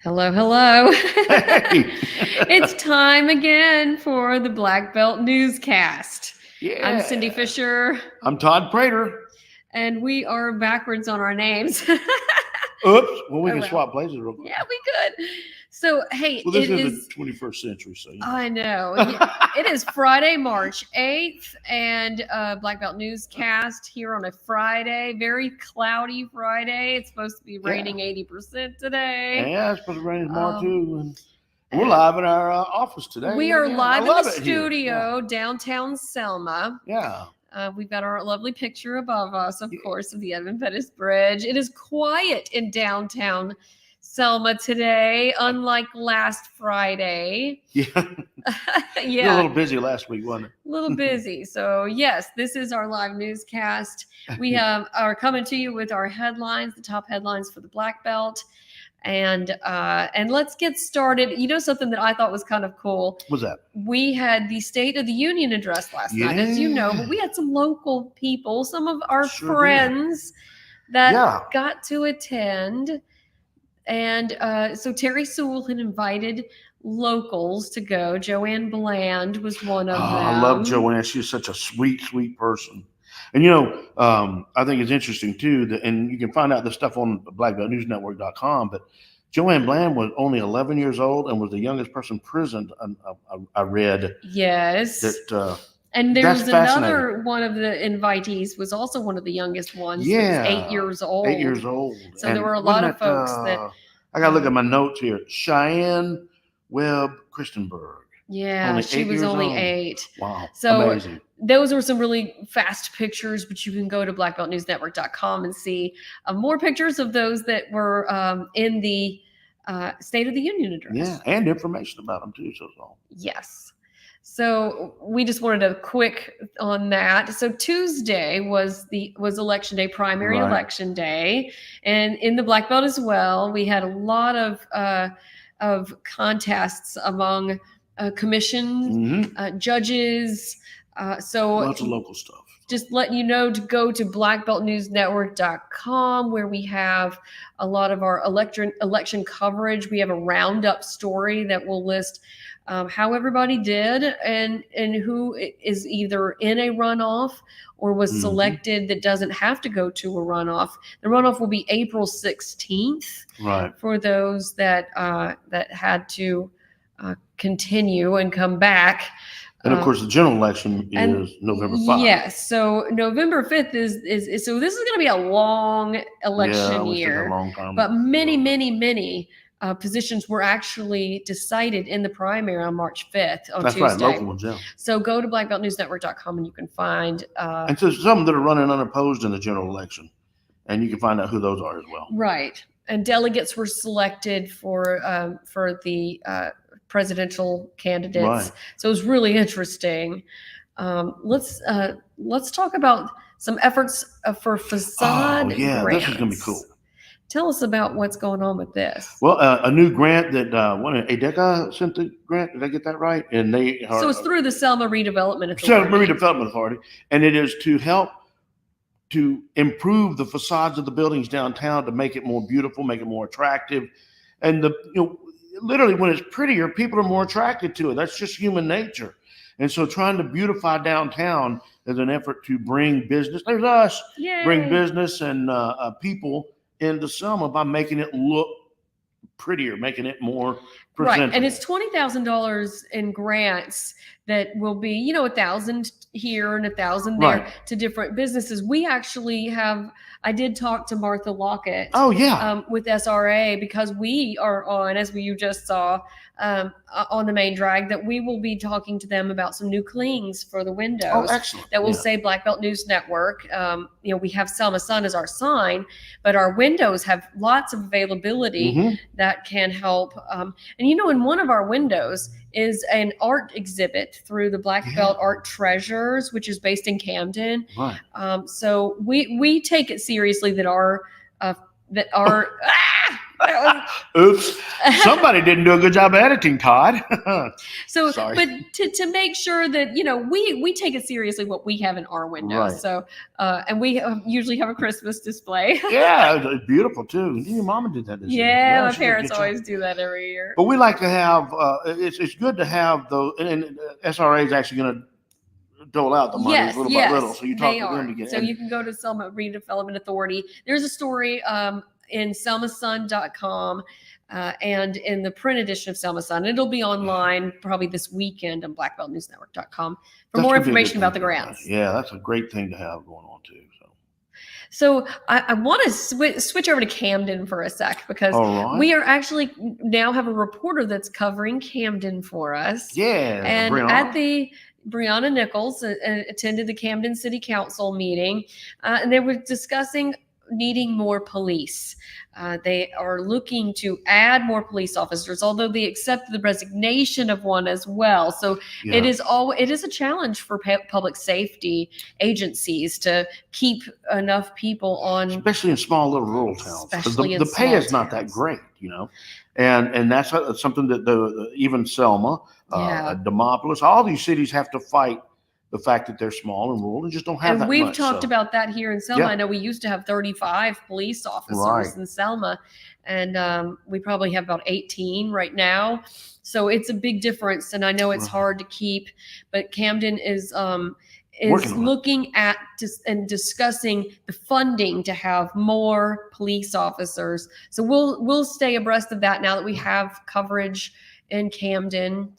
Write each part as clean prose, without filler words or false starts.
Hello, hello. Hey. It's time again for the Black Belt Newscast. I'm Cindy Yeah. Fisher, I'm Todd Prater. and we are backwards on our names. Oops. Well, we Oh, can well. swap places real quick. Yeah, we could. So, hey, Well, this it is is. the 21st century, so you know. I know. It is Friday, March 8th, and Black Belt Newscast here on a Friday. Very cloudy Friday. It's supposed to be raining 80% today. Yeah, it's supposed to rain tomorrow Um, too. And we're live in our office today. We are again. live I in love the it here. studio downtown Selma. Yeah. We've got our lovely picture above us, of Yeah. course, of the Evan Pettis Bridge. It is quiet in downtown Selma today, unlike last Friday. Yeah. Yeah. Got a little busy last week, wasn't it? A little busy. So, yes, this is our live newscast. We are coming to you with our headlines, the top headlines for the Black Belt. And let's get started. You know, something that I thought was kind of cool. What's that? We had the State of the Union address last night, as you know, but we had some local people, some of our Sure friends that Yeah. got to attend. And so Terry Sewell had invited locals to go. Joanne Bland was one of them. I love Joanne. She's such a sweet, sweet person. And you know, I think it's interesting too that, and you can find out this stuff on blackbeltnewsnetwork.com. But Joanne Bland was only 11 years old and was the youngest person imprisoned. I read Yes. that. And there That's was another fascinating. one of the invitees was also one of the youngest ones. Yeah, That was 8 years old. 8 years old. So And there were a wasn't lot of folks that. I gotta look at my notes here. Cheyenne Webb Christenberg. Yeah, Only she 8 was years only old. 8. Wow, So amazing. those were some really fast pictures, but you can go to blackbeltnewsnetwork.com and see more pictures of those that were in the State of the Union address. Yeah, and information about them too. So. Yes. So we just wanted a quick on that. So Tuesday was election day, primary Right. election day, and in the Black Belt as well, we had a lot of contests among commissions, Mhm. Judges. So Lots of local stuff. just letting you know to go to blackbeltnewsnetwork.com, where we have a lot of our election coverage. We have a roundup story that will list how everybody did and who is either in a runoff or was Mhm. selected that doesn't have to go to a runoff. The runoff will be April 16th Right. for those that had to continue and come back. And of course, the general election and is November 5th. Yes, so November 5th is so this is going to be a long election we still got year, a long time. but many positions were actually decided in the primary on March 5th on That's Tuesday. right, local ones, yeah. So go to blackbeltnewsnetwork.com and you can find. And so some that are running unopposed in the general election, and you can find out who those are as well. Right, and delegates were selected for the presidential candidates. Right. So it was really interesting. Let's talk about some efforts for facade Oh yeah, grants. this is gonna be cool. Tell us about what's going on with this. Well, a new grant that ADECA sent the grant. Did I get that right? And they are So it's through the Selma Redevelopment Authority. Selma Redevelopment Authority, and it is to help to improve the facades of the buildings downtown to make it more beautiful, make it more attractive, and literally when it's prettier, people are more attracted to it. That's just human nature. And so trying to beautify downtown is an effort to bring business. There's us. Yay. Bring business and people into Selma by making it look prettier, making it more presentable. Right, and it's $20,000 in grants that will be, $1,000 here and $1,000 there to different businesses. We actually have. I did talk to Martha Lockett. Oh yeah. With SRA, because we are on, as you just saw, on the main drag, that we will be talking to them about some new clings for the windows. Oh, excellent. That will say Black Belt News Network. We have Selma Sun as our sign, but our windows have lots of availability that can help. And in one of our windows is an art exhibit through the Black Belt Art Treasures, which is based in Camden. Right. So we take it seriously that our Oops. Somebody didn't do a good job editing, Todd. So, Sorry. but to make sure that, we take it seriously what we have in our windows. Right. So, and we usually have a Christmas display. Yeah, it's beautiful too. Your mama did that this year. Yeah, my she did a parents good job. always do that every year. But we like to have, it's good to have those, and SRA is actually going to dole out the money little by little. So you talk to them to get. So you can go to Selma Redevelopment Authority. There's a story in selmasun.com and in the print edition of Selma Sun. It'll be online probably this weekend on blackbeltnewsnetwork.com for more information about the grants. Yeah, that's a great thing to have going on too. So I want to switch over to Camden for a sec, because we are actually now have a reporter that's covering Camden for us. Yeah, and Brianna Nichols attended the Camden City Council meeting, and they were discussing needing more police. They are looking to add more police officers, although they accepted the resignation of one as well. So it is a challenge for public safety agencies to keep enough people on, especially in small little rural towns. The pay is not that great, and that's something that even Selma, Demopolis, all these cities have to fight. The fact that they're small and rural and just don't have that much. And we've talked about that here in Selma. I know we used to have 35 police officers in Selma, and we probably have about 18 right now. So it's a big difference, and I know it's hard to keep. But Camden is looking at and discussing the funding to have more police officers. So we'll stay abreast of that now that we have coverage in Camden.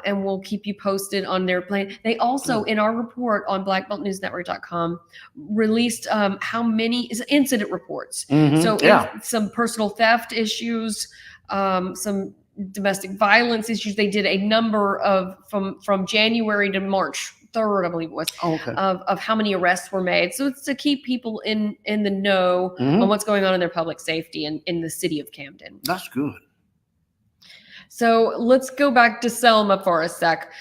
And we'll keep you posted on their plan. They also, in our report on blackbeltnewsnetwork.com, released how many incident reports. So some personal theft issues, some domestic violence issues. They did a number of from January to March 3rd, I believe it was, of how many arrests were made. So it's to keep people in the know on what's going on in their public safety in the city of Camden. That's good. So let's go back to Selma for a sec.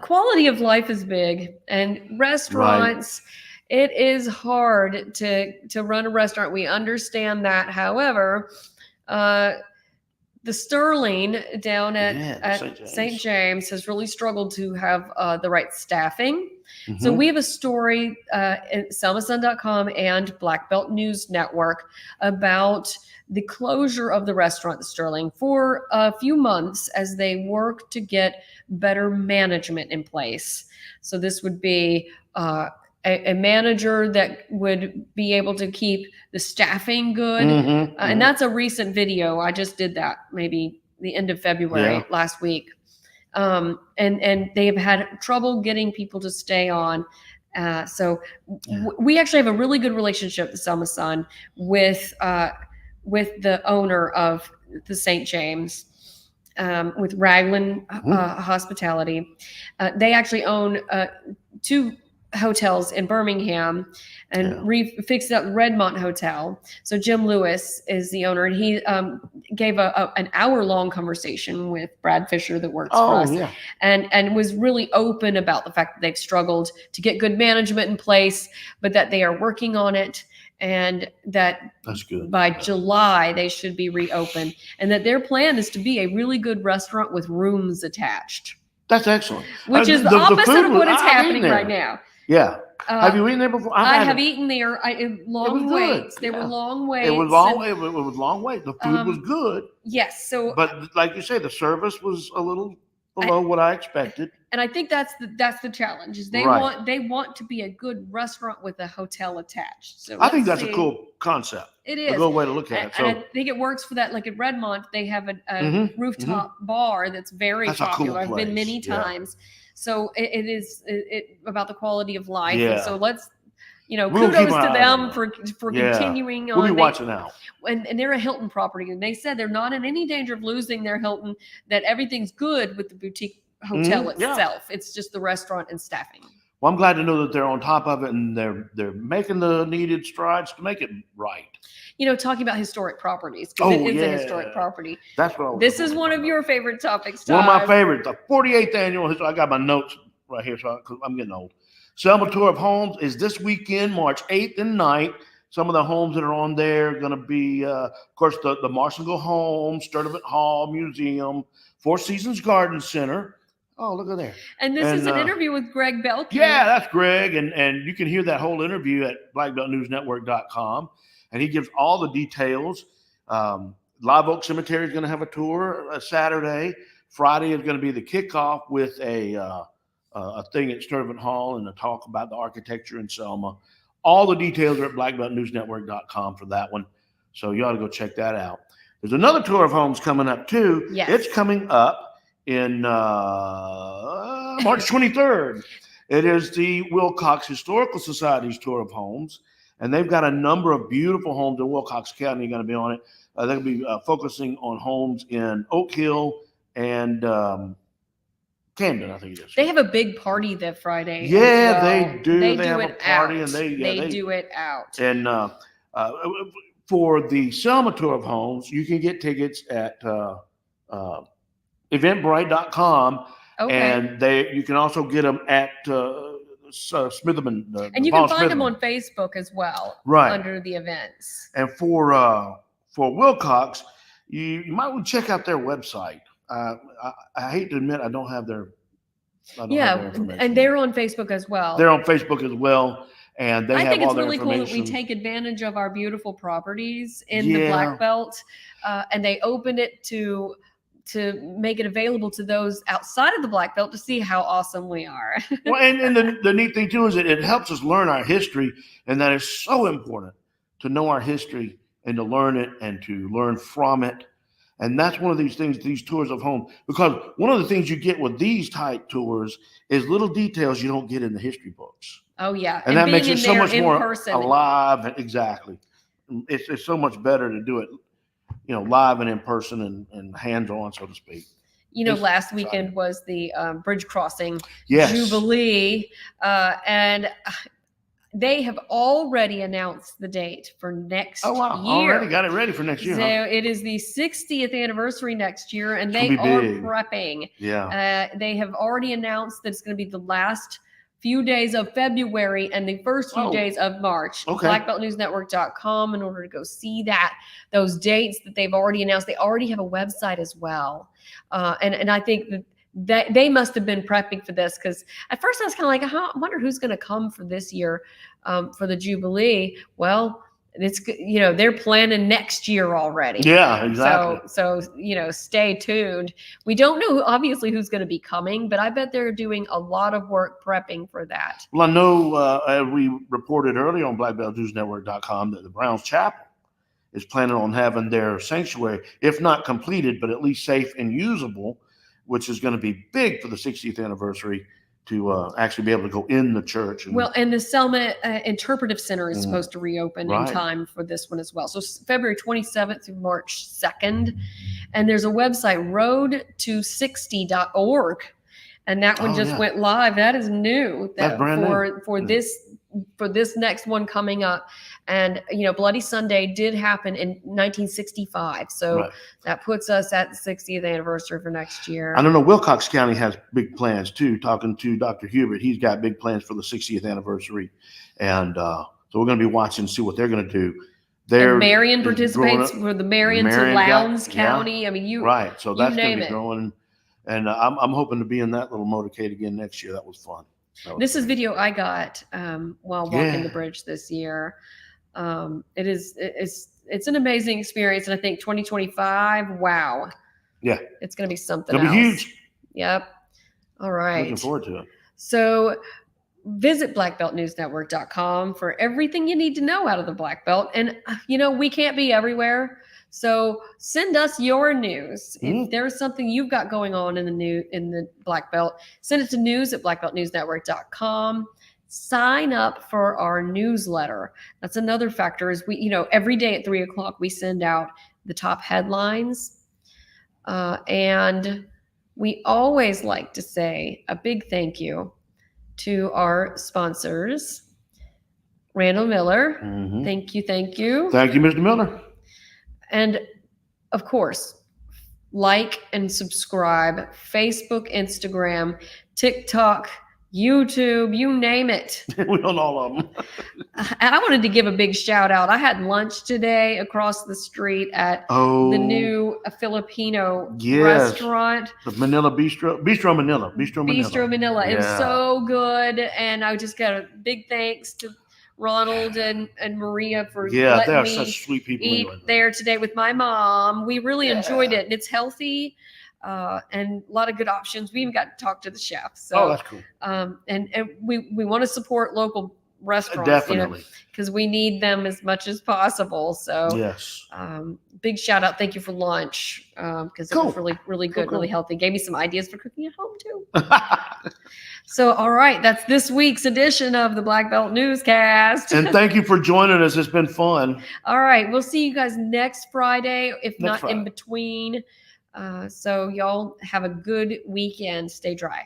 Quality of life is big, and restaurants, it is hard to run a restaurant. We understand that. However, the Sterling down at St. James has really struggled to have the right staffing. So we have a story at selmasun.com and Black Belt News Network about the closure of the restaurant, the Sterling, for a few months as they work to get better management in place. So this would be a manager that would be able to keep the staffing good. And that's a recent video. I just did that maybe the end of February last week. And they have had trouble getting people to stay on. So we actually have a really good relationship at the Selma Sun with the owner of the St. James, with Raglan Hospitality. They actually own 2 hotels in Birmingham and fixed up Redmont Hotel. So Jim Lewis is the owner, and he gave an hour-long conversation with Brad Fisher that works for us, and was really open about the fact that they've struggled to get good management in place, but that they are working on it, and that by July they should be reopened, and that their plan is to be a really good restaurant with rooms attached. That's excellent. Which is the opposite of what is happening right now. Yeah. Have you eaten there before? I have eaten there. Long waits. There were long waits. It was long. It was long wait. The food was good. Yes. So, but like you say, the service was a little below what I expected. And I think that's the challenge. Is they want to be a good restaurant with a hotel attached. So I think that's a cool concept. It is a good way to look at it. So and I think it works for that. Like at Redmont, they have a rooftop bar that's very popular. Cool I've been many times. So it is about the quality of life. Yeah. And so let's, kudos to them for continuing on. We'll be watching out. And they're a Hilton property, and they said they're not in any danger of losing their Hilton. That everything's good with the boutique hotel itself. It's just the restaurant and staffing. Well, I'm glad to know that they're on top of it, and they're making the needed strides to make it right. Talking about historic proproperties, because it is a historic property. That's what this is one of your favorite topics, Todd. One of my favorites, the 48th annual. I got my notes right here, because I'm getting old. Selma Tour of Homes is this weekend, March 8th and 9th. some of the homes that are on there are going to be, of course, the Marshallville Home, Sturdivant Hall Museum, Four Seasons Garden Center. Oh, look at there. And this is an interview with Greg Belkey. Yeah, that's Greg. And you can hear that whole interview at blackbeltnewsnetwork.com. And he gives all the details. Live Oak Cemetery is going to have a tour Saturday. Friday is going to be the kickoff with a thing at Sturdivant Hall and a talk about the architecture in Selma. All the details are at blackbeltnewsnetwork.com for that one. So you ought to go check that out. There's another tour of homes coming up too. Yes. It's coming up in March 23rd. It is the Wilcox Historical Society's tour of homes, and they've got a number of beautiful homes in Wilcox County going to be on it. They're going to be focusing on homes in Oak Hill and Camden, I think it is. They have a big party that Friday. Yeah, well. they do. They have it a party, out. and they do it out. And for the Selma tour of homes, you can get tickets at Eventbrite.com, and you can also get them at Smitherman. And you can find them on Facebook as well, right, under the events. And for Wilcox, you might want to check out their website. I hate to admit I don't have their. And they're on Facebook as well. They're on Facebook as well. And they I think it's it's really cool that we information. take advantage of our beautiful properties in the Black Belt, and they open it to make it available to those outside of the Black Belt to see how awesome we are. Well, and the neat thing too is that it helps us learn our history, and that is so important to know our history and to learn it and to learn from it. And that's one of these things, these tours of home, because one of the things you get with these type tours is little details you don't get in the history books. Oh yeah, and that makes it so much more person. Alive. Exactly, it's so much better to do it, live and in person and hands on, so to speak. Last weekend was the bridge crossing Jubilee, and they have already announced the date for next year. Already got it ready for next year. So it is the 60th anniversary next year, and they are prepping. Yeah. They have already announced that it's going to be the last few days of February and the first few days of March. Okay. BlackBeltNewsNetwork.com in order to go see those dates that they've already announced. They already have a website as well. And I think that they must have been prepping for this, because at first I was kind of like, I wonder who's going to come for this year for the Jubilee. Well, it's they're planning next year already. Yeah, exactly. So stay tuned. We don't know obviously who's going to be coming, but I bet they're doing a lot of work prepping for that. Well, I know as we reported earlier on BlackBeltNewsNetwork.com that the Browns Chapel is planning on having their sanctuary, if not completed, but at least safe and usable, which is going to be big for the 60th anniversary, to actually be able to go in the church. And the Selma Interpretive Center is supposed to reopen in time for this one as well. So February 27th through March 2nd. And there's a website, road to60.org. And that one went live. That is new. That's brand new. For this next one coming up. And, Bloody Sunday did happen in 1965. So that puts us at the 60th anniversary for next year. I don't know. Wilcox County has big plans too. Talking to Dr. Hubert, he's got big plans for the 60th anniversary. And so we're going to be watching and see what they're going to do. And Marion participates for the Marion to Lowndes County. I mean, so that's going to be growing. And I'm hoping to be in that little motorcade again next year. That was fun. This is video I got while walking the bridge this year. It's an amazing experience, and I think 2025, wow. Yeah. It's going to be something else. It'll be huge. Yep. All right. Looking forward to it. So visit blackbeltnewsnetwork.com for everything you need to know out of the Black Belt. And, we can't be everywhere. So send us your news. If there's something you've got going on in the Black Belt, send it to news@blackbeltnewsnetwork.com. Sign up for our newsletter. That's another factor is we, every day at 3:00, we send out the top headlines. And we always like to say a big thank you to our sponsors, Randall Miller. Thank you. Thank you, Mr. Miller. And of course, like and subscribe, Facebook, Instagram, TikTok, YouTube, you name it. We own all of them. And I wanted to give a big shout out. I had lunch today across the street at the new Filipino restaurant. The Manila Bistro Manila. Bistro Manila. Yeah. It was so good. And I just got a big thanks to Ronald and Maria for letting me such sweet people eat there today with my mom. We really enjoyed it, and it's healthy and a lot of good options. We even got to talk to the chef. So, that's cool. And we want to support local restaurants, definitely, because we need them as much as possible. So yes, big shout out. Thank you for lunch, because it was really good, really healthy. Gave me some ideas for cooking at home too. So, all right, that's this week's edition of the Black Belt Newscast. And thank you for joining us. It's been fun. All right, we'll see you guys next Friday, if not in between. So y'all have a good weekend. Stay dry.